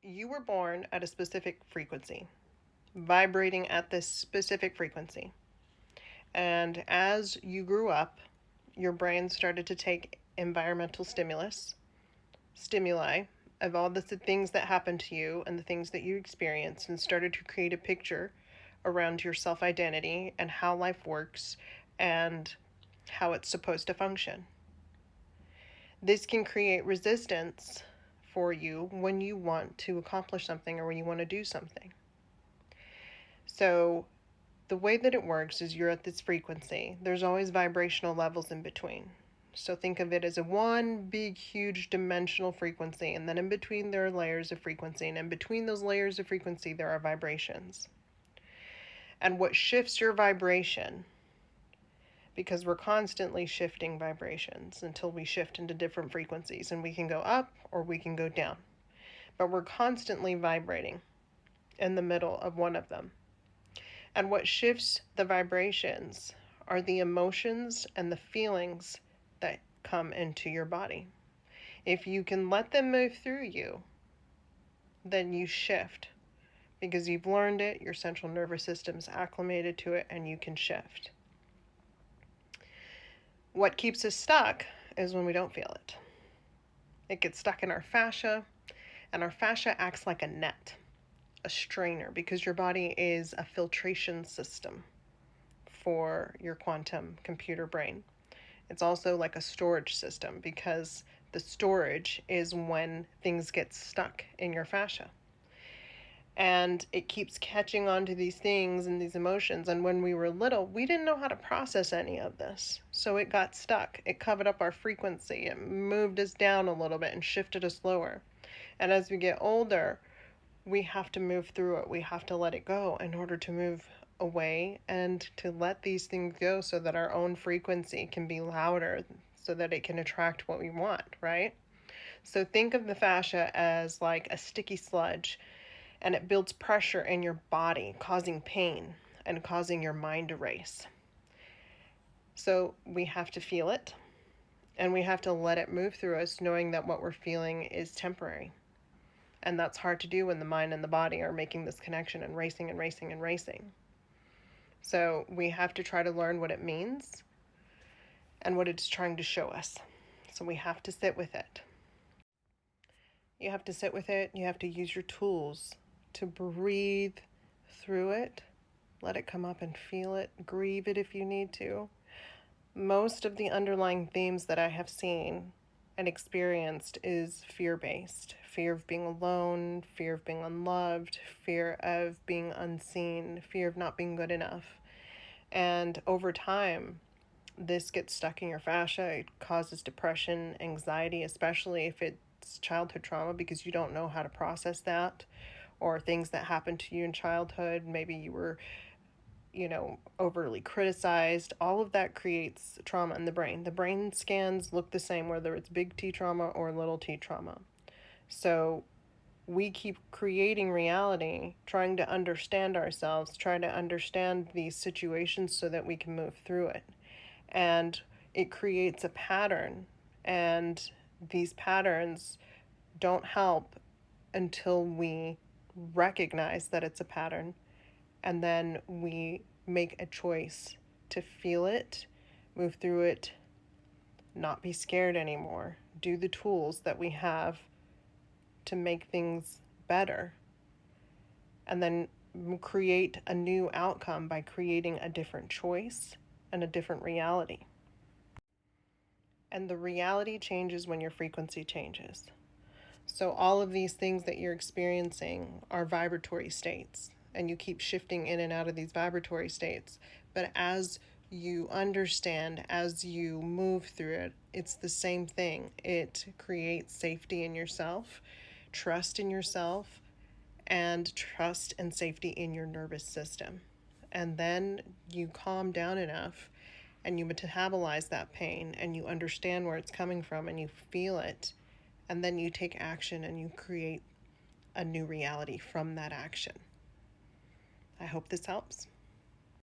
You were born at a specific frequency, vibrating at this specific frequency. And as you grew up, your brain started to take environmental stimuli of all the things that happened to you and the things that you experienced, and started to create a picture around your self identity and how life works and how it's supposed to function. This can create resistance for you when you want to accomplish something or when you want to do something. So, the way that it works is you're at this frequency. There's always vibrational levels in between. So think of it as a one big, huge dimensional frequency, and then in between there are layers of frequency, and in between those layers of frequency there are vibrations. And what shifts your vibration, because we're constantly shifting vibrations until we shift into different frequencies, and we can go up or we can go down, but we're constantly vibrating in the middle of one of them. And what shifts the vibrations are the emotions and the feelings that come into your body. If you can let them move through you, then you shift because you've learned it, your central nervous system's acclimated to it, and you can shift. What keeps us stuck is when we don't feel it. It gets stuck in our fascia, and our fascia acts like a net, a strainer, because your body is a filtration system for your quantum computer brain. It's also like a storage system because the storage is when things get stuck in your fascia. And it keeps catching on to these things and these emotions. And when we were little, we didn't know how to process any of this. So it got stuck. It covered up our frequency. It moved us down a little bit and shifted us lower. And as we get older, we have to move through it. We have to let it go in order to move away and to let these things go so that our own frequency can be louder, so that it can attract what we want, right? So think of the fascia as like a sticky sludge, and it builds pressure in your body, causing pain and causing your mind to race. So we have to feel it, and we have to let it move through us, knowing that what we're feeling is temporary. And that's hard to do when the mind and the body are making this connection and racing and racing and racing. So we have to try to learn what it means and what it's trying to show us. So we have to sit with it. You have to sit with it. You have to use your tools to breathe through it. Let it come up and feel it. Grieve it if you need to. Most of the underlying themes that I have seen and experienced is fear-based. Fear of being alone, fear of being unloved, fear of being unseen, fear of not being good enough. And over time, this gets stuck in your fascia. It causes depression, anxiety, especially if it's childhood trauma, because you don't know how to process that, or things that happened to you in childhood. Maybe you were, overly criticized. All of that creates trauma in the brain. The brain scans look the same, whether it's big T trauma or little t trauma. So we keep creating reality, trying to understand ourselves, trying to understand these situations so that we can move through it. And it creates a pattern, and these patterns don't help until we recognize that it's a pattern, and then we make a choice to feel it, move through it, not be scared anymore, do the tools that we have to make things better, and then create a new outcome by creating a different choice and a different reality. And the reality changes when your frequency changes. So all of these things that you're experiencing are vibratory states, and you keep shifting in and out of these vibratory states. But as you understand, as you move through it, it's the same thing. It creates safety in yourself, trust in yourself, and trust and safety in your nervous system. And then you calm down enough and you metabolize that pain and you understand where it's coming from and you feel it. And then you take action and you create a new reality from that action. I hope this helps.